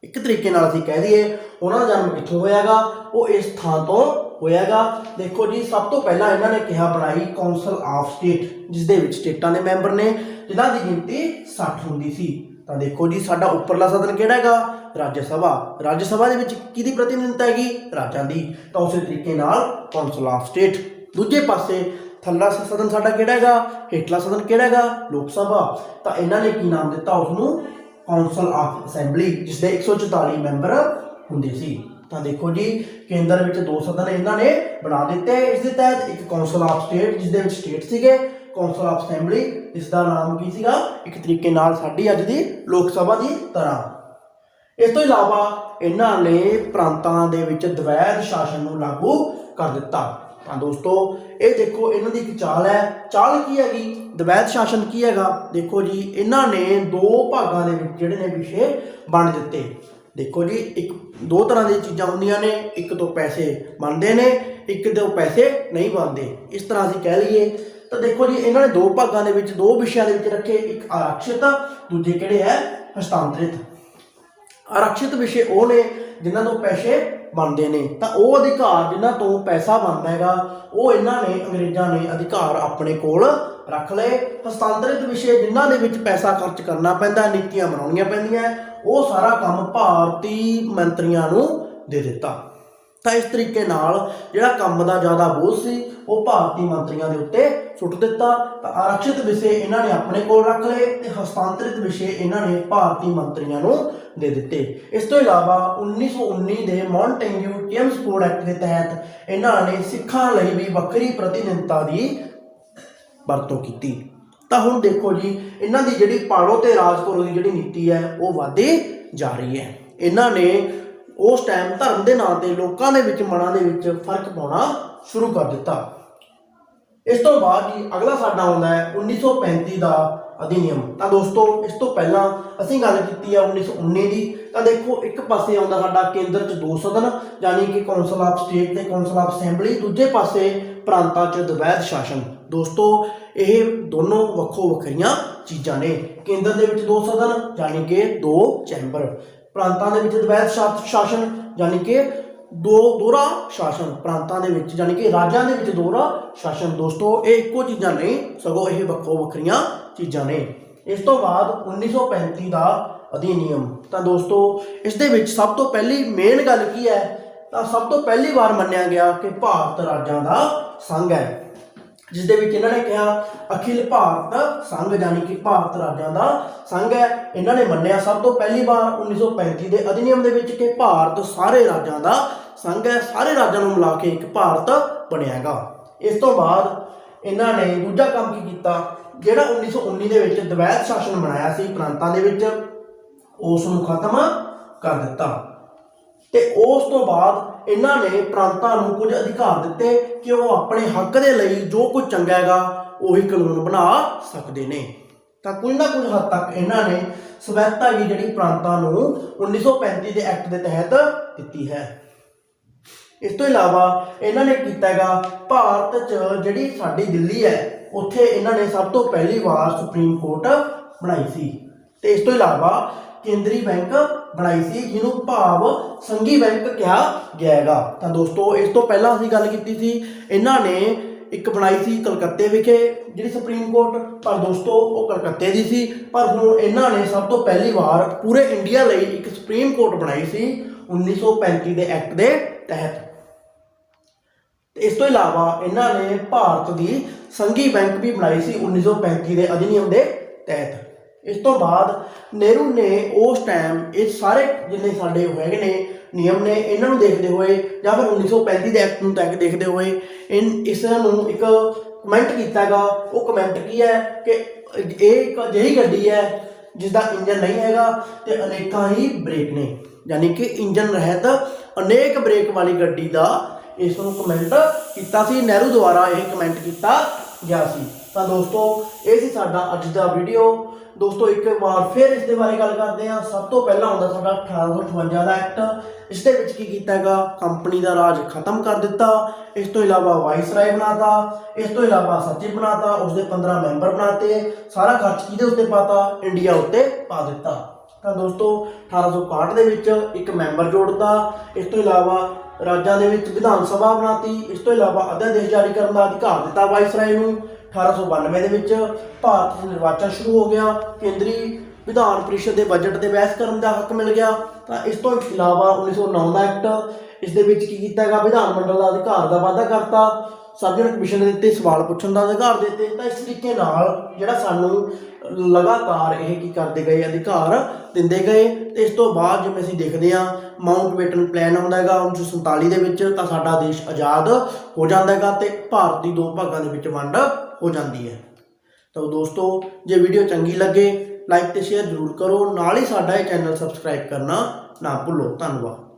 ਇੱਕ ਤਰੀਕੇ ਨਾਲ ਅਸੀਂ ਕਹਿ ਦਈਏ ਉਹਨਾਂ ਦਾ ਜਨਮ ਕਿੱਥੋਂ ਹੋਇਆਗਾ, ਉਹ ਇਸ ਥਾਂ ਤੋਂ ਹੋਇਆਗਾ। ਦੇਖੋ ਜੀ ਸਭ ਤੋਂ ਪਹਿਲਾਂ ਇਹਨਾਂ ਨੇ ਕਿਹਾ ਬਣਾਈ ਕੌਂਸਲ ਆਫ ਸਟੇਟ, ਜਿਸ ਦੇ ਵਿੱਚ ਸਟੇਟਾਂ ਦੇ ਮੈਂਬਰ ਨੇ ਜਿਨ੍ਹਾਂ ਦੀ ਗਿਣਤੀ 60 ਹੁੰਦੀ ਸੀ। ਤਾਂ ਦੇਖੋ ਜੀ ਸਾਡਾ ਉੱਪਰਲਾ ਸਦਨ ਕਿਹੜਾ ਹੈਗਾ, ਰਾਜ ਸਭਾ। ਰਾਜ ਸਭਾ ਦੇ ਵਿੱਚ ਕਿਹਦੀ ਪ੍ਰਤੀਨਿਧਤਾ ਹੈਗੀ, ਰਾਜਾਂ ਦੀ। ਤਾਂ ਉਸੇ ਤਰੀਕੇ ਨਾਲ ਕੌਂਸਲ ਆਫ ਸਟੇਟ। ਦੂਜੇ ਪਾਸੇ ਥੱਲਾ ਸਦਨ ਸਾਡਾ ਕਿਹੜਾ ਹੈਗਾ, ਹੇਠਲਾ ਸਦਨ ਕਿਹੜਾ ਹੈਗਾ, ਲੋਕ ਸਭਾ। ਤਾਂ ਇਹਨਾਂ ਨੇ ਕੀ ਨਾਮ ਦਿੱਤਾ ਉਸਨੂੰ, ਕੌਂਸਲ ਆਫ ਅਸੈਂਬਲੀ, ਜਿਸ ਦੇ 144 ਮੈਂਬਰ ਹੁੰਦੇ ਸੀ। ਤਾਂ ਦੇਖੋ ਜੀ ਕੇਂਦਰ ਵਿੱਚ 2 ਸਦਨ ਇਹਨਾਂ ਨੇ ਬਣਾ ਦਿੱਤੇ। ਇਸ ਦੇ ਤਹਿਤ ਇੱਕ ਕੌਂਸਲ ਆਫ ਸਟੇਟ ਜਿਸ ਦੇ ਵਿੱਚ ਸਟੇਟ ਸੀਗੇ, ਕੌਂਸਲ ਆਫ ਅਸੈਂਬਲੀ ਜਿਸ ਦਾ ਨਾਮ ਕੀ ਸੀਗਾ ਇੱਕ ਤਰੀਕੇ ਨਾਲ ਸਾਡੀ ਅੱਜ ਦੀ ਲੋਕ ਸਭਾ ਦੀ ਤਰ੍ਹਾਂ। ਇਸ ਤੋਂ ਇਲਾਵਾ ਇਹਨਾਂ ਨੇ ਪ੍ਰਾਂਤਾਂ ਦੇ ਵਿੱਚ ਦਵੈਧ ਸ਼ਾਸਨ ਨੂੰ ਲਾਗੂ ਕਰ ਦਿੱਤਾ। ਤਾਂ ਦੋਸਤੋ ਇਹ ਦੇਖੋ ਇਹਨਾਂ ਦੀ ਇੱਕ ਚਾਲ ਹੈ। ਚਾਲ ਕੀ ਹੈਗੀ, ਦਵੈਧ ਸ਼ਾਸਨ ਕੀ ਹੈਗਾ, ਦੇਖੋ ਜੀ ਇਹਨਾਂ ਨੇ 2 ਭਾਗਾਂ ਦੇ ਵਿੱਚ ਜਿਹੜੇ ਨੇ ਵਿਸ਼ੇ ਵੰਡ ਦਿੱਤੇ। ਦੇਖੋ ਜੀ ਇੱਕ 2 ਤਰ੍ਹਾਂ ਦੀਆਂ ਚੀਜ਼ਾਂ ਹੁੰਦੀਆਂ ਨੇ, ਇੱਕ ਤੋਂ ਪੈਸੇ ਬਣਦੇ ਨੇ, ਇੱਕ ਤੋਂ ਪੈਸੇ ਨਹੀਂ ਬਣਦੇ, ਇਸ ਤਰ੍ਹਾਂ ਅਸੀਂ ਕਹਿ ਲਈਏ। ਤਾਂ ਦੇਖੋ ਜੀ ਇਹਨਾਂ ਨੇ 2 ਭਾਗਾਂ ਦੇ ਵਿੱਚ 2 ਵਿਸ਼ਿਆਂ ਦੇ ਵਿੱਚ ਰੱਖੇ, ਇੱਕ ਆਰਕਸ਼ਿਤ, ਦੂਜੇ ਕਿਹੜੇ ਹੈ ਹਸਤਾਂਤਰਿਤ। ਆਰਕਸ਼ਿਤ ਵਿਸ਼ੇ ਉਹ ਨੇ ਜਿਨ੍ਹਾਂ ਤੋਂ ਪੈਸੇ ਬਣਦੇ ਨੇ, ਤਾਂ ਉਹ ਅਧਿਕਾਰ ਜਿਨ੍ਹਾਂ ਤੋਂ ਪੈਸਾ ਬਣਦਾ ਹੈਗਾ ਉਹ ਇਹਨਾਂ ਨੇ ਅੰਗਰੇਜ਼ਾਂ ਨੇ ਅਧਿਕਾਰ ਆਪਣੇ ਕੋਲ ਰੱਖ ਲਏ। ਹਸਤਾਂਤਰਿਤ ਵਿਸ਼ੇ ਜਿਨ੍ਹਾਂ ਦੇ ਵਿੱਚ ਪੈਸਾ ਖਰਚ ਕਰਨਾ ਪੈਂਦਾ, ਨੀਤੀਆਂ ਬਣਾਉਣੀਆਂ ਪੈਂਦੀਆਂ, ਉਹ ਸਾਰਾ ਕੰਮ ਭਾਰਤੀ ਮੰਤਰੀਆਂ ਨੂੰ ਦੇ ਦਿੱਤਾ। ਤਾਂ ਇਸ ਤਰੀਕੇ ਨਾਲ ਜਿਹੜਾ ਕੰਮ ਦਾ ਜ਼ਿਆਦਾ ਬੋਝ ਸੀ ਉਹ ਭਾਰਤੀ ਮੰਤਰੀਆਂ ਦੇ ਉੱਤੇ ਸੁੱਟ ਦਿੱਤਾ। ਤਾਂ ਆਰਕਸ਼ਿਤ ਵਿਸ਼ੇ ਇਹਨਾਂ ਨੇ ਆਪਣੇ ਕੋਲ ਰੱਖ ਲਏ ਤੇ ਹਸਤਾਂਤਰਿਤ ਵਿਸ਼ੇ ਇਹਨਾਂ ਨੇ ਭਾਰਤੀ ਮੰਤਰੀਆਂ ਨੂੰ ਦੇ ਦਿੱਤੇ। ਇਸ ਤੋਂ ਇਲਾਵਾ 1919 ਦੇ ਮਾਂਟੈਂਗਿਊ ਚੇਮਸਫੋਰਡ ਐਕਟ ਦੇ ਤਹਿਤ ਇਹਨਾਂ ਨੇ ਸਿੱਖਾਂ ਲਈ ਵੀ ਵੱਖਰੀ ਪ੍ਰਤੀਨਿਧਤਾ ਦੀ ਵਰਤੋਂ ਕੀਤੀ। ਤਾਂ ਹੁਣ ਦੇਖੋ ਜੀ ਇਹਨਾਂ ਦੀ ਜਿਹੜੀ ਪਾੜੋ ਤੇ ਰਾਜ ਕਰੋ ਦੀ ਜਿਹੜੀ ਨੀਤੀ ਹੈ ਉਹ ਵਧਦੀ ਜਾ ਰਹੀ ਹੈ। ਇਹਨਾਂ ਨੇ ਉਸ ਟਾਈਮ ਧਰਮ ਦੇ ਨਾਂ ਤੇ ਲੋਕਾਂ ਦੇ ਵਿੱਚ ਮਨਾਂ ਦੇ ਵਿੱਚ ਫਰਕ ਪਾਉਣਾ ਸ਼ੁਰੂ ਕਰ ਦਿੱਤਾ। ਇਸ ਤੋਂ ਬਾਅਦ ਜੀ ਅਗਲਾ ਸਾਡਾ ਆਉਂਦਾ ਹੈ 1935 ਦਾ ਅਧਿਨਿਯਮ। ਤਾਂ ਦੋਸਤੋ ਇਸ ਤੋਂ ਪਹਿਲਾਂ ਅਸੀਂ ਗੱਲ ਕੀਤੀ ਹੈ 1919 ਦੀ। ਤਾਂ ਦੇਖੋ ਇੱਕ ਪਾਸੇ ਆਉਂਦਾ ਸਾਡਾ ਕੇਂਦਰ 'ਚ 2 ਸਦਨ ਯਾਨੀ ਕਿ ਕੌਂਸਲ ਆਫ ਸਟੇਟ ਤੇ ਕੌਂਸਲ ਆਫ ਅਸੈਂਬਲੀ, ਦੂਜੇ ਪਾਸੇ ਪ੍ਰਾਂਤਾਂ 'ਚ ਦਵੈਧ ਸ਼ਾਸਨ। ਦੋਸਤੋ ਇਹ ਦੋਨੋਂ ਵੱਖੋ ਵੱਖਰੀਆਂ ਚੀਜ਼ਾਂ ਨੇ। ਕੇਂਦਰ ਦੇ ਵਿੱਚ 2 ਸਦਨ ਯਾਨੀ ਕਿ 2 ਚੈਂਬਰ, ਪ੍ਰਾਂਤਾਂ ਦੇ ਵਿੱਚ ਦਵੈਧ ਸ਼ਾਸਨ ਯਾਨੀ ਕਿ ਦੋਹਰਾ ਸ਼ਾਸਨ, ਪ੍ਰਾਂਤਾਂ ਦੇ ਵਿੱਚ ਯਾਨੀ ਕਿ ਰਾਜਾਂ ਦੇ ਵਿੱਚ ਦੋਹਰਾ ਸ਼ਾਸਨ। ਦੋਸਤੋ ਇਹ ਇੱਕੋ ਚੀਜ਼ਾਂ ਨਹੀਂ, ਸਗੋਂ ਇਹ ਵੱਖੋ ਵੱਖਰੀਆਂ ਚੀਜ਼ਾਂ ਨੇ। ਇਸ ਤੋਂ ਬਾਅਦ 1935 ਦਾ ਅਧਿਨਿਯਮ। ਤਾਂ ਦੋਸਤੋ ਇਸ ਦੇ ਵਿੱਚ ਸਭ ਤੋਂ ਪਹਿਲੀ ਮੇਨ ਗੱਲ ਕੀ ਹੈ ਤਾਂ ਸਭ ਤੋਂ ਪਹਿਲੀ ਵਾਰ ਮੰਨਿਆ ਗਿਆ ਕਿ ਭਾਰਤ ਰਾਜਾਂ ਦਾ ਸੰਘ ਹੈ, ਜਿਸ ਦੇ ਵਿੱਚ ਇਹਨਾਂ ਨੇ ਕਿਹਾ ਅਖਿਲ ਭਾਰਤ ਸੰਘ, ਯਾਨੀ ਕਿ ਭਾਰਤ ਰਾਜਾਂ ਦਾ ਸੰਘ ਹੈ। ਇਹਨਾਂ ਨੇ ਮੰਨਿਆ ਸਭ ਤੋਂ ਪਹਿਲੀ ਵਾਰ 1935 ਦੇ ਅਧਿਨਿਯਮ ਦੇ ਵਿੱਚ ਕਿ ਭਾਰਤ ਸਾਰੇ ਰਾਜਾਂ ਦਾ ਸੰਘ ਹੈ, ਸਾਰੇ ਰਾਜਾਂ ਨੂੰ ਮਿਲਾ ਕੇ ਇੱਕ ਭਾਰਤ ਬਣਿਆ ਹੈਗਾ। ਇਸ ਤੋਂ ਬਾਅਦ ਇਹਨਾਂ ਨੇ ਦੂਜਾ ਕੰਮ ਕੀ ਕੀਤਾ, ਜਿਹੜਾ 1919 ਦੇ ਵਿੱਚ ਦਵੈਧ ਸ਼ਾਸਨ ਬਣਾਇਆ ਸੀ ਪ੍ਰਾਂਤਾਂ ਦੇ ਵਿੱਚ, ਉਸ ਨੂੰ ਖਤਮ ਕਰ ਦਿੱਤਾ। ਤੇ ਉਸ ਤੋਂ ਬਾਅਦ ਇਹਨਾਂ ਨੇ ਪ੍ਰਾਂਤਾਂ ਨੂੰ ਕੁਝ ਅਧਿਕਾਰ ਦਿੱਤੇ ਕਿ ਉਹ ਆਪਣੇ ਹੱਕ ਦੇ ਲਈ ਜੋ ਕੁਝ ਚੰਗਾ ਹੈਗਾ ਉਹੀ ਕਾਨੂੰਨ ਬਣਾ ਸਕਦੇ ਨੇ। ਤਾਂ ਕੁਝ ਨਾ ਕੁਝ ਹੱਦ ਤੱਕ ਇਹਨਾਂ ਨੇ ਸਵੈਧਤਾ ਵੀ ਜਿਹੜੀ ਪ੍ਰਾਂਤਾਂ ਨੂੰ 1935 ਦੇ ਐਕਟ ਦੇ ਤਹਿਤ ਦਿੱਤੀ ਹੈ। ਇਸ ਤੋਂ ਇਲਾਵਾ ਇਹਨਾਂ ਨੇ ਕੀਤਾ ਹੈਗਾ ਭਾਰਤ 'ਚ ਜਿਹੜੀ ਸਾਡੀ ਦਿੱਲੀ ਹੈ ਉੱਥੇ ਇਹਨਾਂ ਨੇ ਸਭ ਤੋਂ ਪਹਿਲੀ ਵਾਰ ਸੁਪਰੀਮ ਕੋਰਟ ਬਣਾਈ ਸੀ। ਤੇ ਇਸ ਤੋਂ ਇਲਾਵਾ ਕੇਂਦਰੀ ਬੈਂਕ ਬਣਾਈ ਸੀ, ਜਿਹਨੂੰ ਭਾਵ ਸੰਘੀ ਬੈਂਕ ਕਿਹਾ ਗਿਆ ਹੈਗਾ। ਤਾਂ ਦੋਸਤੋ ਇਸ ਤੋਂ ਪਹਿਲਾਂ ਅਸੀਂ ਗੱਲ ਕੀਤੀ ਸੀ, ਇਹਨਾਂ ਨੇ ਇੱਕ ਬਣਾਈ ਸੀ ਕਲਕੱਤੇ ਵਿਖੇ ਜਿਹੜੀ ਸੁਪਰੀਮ ਕੋਰਟ, ਪਰ ਦੋਸਤੋ ਉਹ ਕਲਕੱਤੇ ਦੀ ਸੀ, ਪਰ ਹੁਣ ਇਹਨਾਂ ਨੇ ਸਭ ਤੋਂ ਪਹਿਲੀ ਵਾਰ ਪੂਰੇ ਇੰਡੀਆ ਲਈ ਇੱਕ ਸੁਪਰੀਮ ਕੋਰਟ ਬਣਾਈ ਸੀ 1935 ਦੇ ਐਕਟ ਦੇ ਤਹਿਤ। ਇਸ ਤੋਂ ਇਲਾਵਾ ਇਹਨਾਂ ਨੇ ਭਾਰਤ ਦੀ ਸੰਘੀ ਬੈਂਕ ਵੀ ਬਣਾਈ ਸੀ 1935 ਦੇ ਅਧਿਨਿਯਮ ਦੇ ਤਹਿਤ। ਇਸ ਤੋਂ ਬਾਅਦ ਨਹਿਰੂ ਨੇ ਉਸ ਟਾਈਮ ਇਹ ਸਾਰੇ ਜਿੰਨੇ ਸਾਡੇ ਹੈਗੇ ਨੇ ਨਿਯਮ ਨੇ, ਇਹਨਾਂ ਨੂੰ ਦੇਖਦੇ ਹੋਏ ਜਾਂ ਫਿਰ 1935 ਦੇ ਐਕਟ ਨੂੰ ਦੇਖਦੇ ਹੋਏ ਇਸ ਨੂੰ ਇੱਕ ਕਮੈਂਟ ਕੀਤਾ ਗਾ। ਉਹ ਕਮੈਂਟ ਕੀ ਹੈ ਕਿ ਇਹ ਇੱਕ ਅਜਿਹੀ ਗੱਡੀ ਹੈ ਜਿਸ ਦਾ ਇੰਜਨ ਨਹੀਂ ਹੈਗਾ ਤੇ ਅਨੇਕਾਂ ਹੀ ਬ੍ਰੇਕ ਨੇ, ਯਾਨੀ ਕਿ ਇੰਜਨ ਰਹਿਤ ਅਨੇਕ ਬ੍ਰੇਕ ਵਾਲੀ ਗੱਡੀ ਦਾ ਇਸ ਨੂੰ ਕਮੈਂਟ ਕੀਤਾ ਸੀ, ਨਹਿਰੂ ਦੁਆਰਾ ਇਹ ਕਮੈਂਟ ਕੀਤਾ ਗਿਆ ਸੀ। ਤਾਂ ਦੋਸਤੋ ਇਹ ਸੀ ਸਾਡਾ ਅੱਜ ਦਾ ਵੀਡੀਓ। ਦੋਸਤੋ ਇੱਕ ਵਾਰ ਫਿਰ ਇਸ ਦੇ ਬਾਰੇ ਗੱਲ ਕਰਦੇ ਹਾਂ। ਸਭ ਤੋਂ ਪਹਿਲਾਂ ਹੁੰਦਾ ਸਾਡਾ 1858 ਦਾ ਐਕਟ। ਇਸ ਦੇ ਵਿੱਚ ਕੀ ਕੀਤਾ ਹੈਗਾ, ਕੰਪਨੀ ਦਾ ਰਾਜ ਖਤਮ ਕਰ ਦਿੱਤਾ। ਇਸ ਤੋਂ ਇਲਾਵਾ ਵਾਇਸਰਾਏ ਬਣਾਤਾ, ਇਸ ਤੋਂ ਇਲਾਵਾ ਸਚਿਵ ਬਣਾਤਾ, ਉਸਦੇ 15 ਮੈਂਬਰ ਬਣਾਤੇ, ਸਾਰਾ ਖਰਚ ਕਿਹਦੇ ਉੱਤੇ ਪਾਤਾ, ਇੰਡੀਆ ਉੱਤੇ ਪਾ ਦਿੱਤਾ। ਤਾਂ ਦੋਸਤੋ 1861 ਦੇ ਵਿੱਚ ਇੱਕ ਮੈਂਬਰ ਜੋੜਤਾ। ਇਸ ਤੋਂ ਇਲਾਵਾ ਰਾਜਾਂ ਦੇ ਵਿੱਚ ਵਿਧਾਨ ਸਭਾ ਬਣਾਤੀ। ਇਸ ਤੋਂ ਇਲਾਵਾ ਅਧਿਆਦੇਸ਼ ਜਾਰੀ ਕਰਨ ਦਾ ਅਧਿਕਾਰ ਦਿੱਤਾ ਵਾਇਸਰਾਏ ਨੂੰ। 1892 ਦੇ ਵਿੱਚ ਭਾਰਤ 'ਚ ਨਿਰਵਾਚਨ ਸ਼ੁਰੂ ਹੋ ਗਿਆ। ਕੇਂਦਰੀ ਵਿਧਾਨ ਪਰਿਸ਼ਦ ਦੇ ਬਜਟ ਤੇ ਬਹਿਸ ਕਰਨ ਦਾ ਹੱਕ ਮਿਲ ਗਿਆ। ਤਾਂ ਇਸ ਤੋਂ ਇਲਾਵਾ 1909 ਦਾ ਐਕਟ, ਇਸ ਦੇ ਵਿੱਚ ਕੀ ਕੀਤਾ ਹੈਗਾ, ਵਿਧਾਨ ਮੰਡਲ ਦਾ ਅਧਿਕਾਰ ਦਾ ਵਾਧਾ ਕਰਤਾ, ਸਾਬਜਣ ਕਮਿਸ਼ਨ ਦੇ ਦਿੱਤੇ, ਸਵਾਲ ਪੁੱਛਣ ਦਾ ਅਧਿਕਾਰ ਦਿੱਤੇ। ਤਾਂ ਇਸ ਤਰੀਕੇ ਨਾਲ ਜਿਹੜਾ ਸਾਨੂੰ ਲਗਾਤਾਰ ਇਹ ਕੀ ਕਰਦੇ ਗਏ, ਅਧਿਕਾਰ ਦਿੰਦੇ ਗਏ। ਤੇ ਇਸ ਤੋਂ ਬਾਅਦ ਜਿਵੇਂ ਅਸੀਂ ਦੇਖਦੇ ਹਾਂ ਮਾਊਂਟਬੈਟਨ ਪਲਾਨ ਆਉਂਦਾ ਹੈਗਾ 1947 ਦੇ ਵਿੱਚ, ਤਾਂ ਸਾਡਾ ਦੇਸ਼ ਆਜ਼ਾਦ ਹੋ ਜਾਂਦਾ ਹੈਗਾ ਤੇ ਭਾਰਤ ਦੀ 2 ਭਾਗਾਂ ਦੇ ਵਿੱਚ ਵੰਡ ਹੋ ਜਾਂਦੀ ਹੈ। ਤਾਂ ਦੋਸਤੋ ਜੇ ਵੀਡੀਓ ਚੰਗੀ ਲੱਗੇ ਲਾਈਕ ਤੇ ਸ਼ੇਅਰ ਜ਼ਰੂਰ ਕਰੋ, ਨਾਲ ਹੀ ਸਾਡਾ ਇਹ ਚੈਨਲ ਸਬਸਕ੍ਰਾਈਬ ਕਰਨਾ ਨਾ ਭੁੱਲੋ। ਧੰਨਵਾਦ।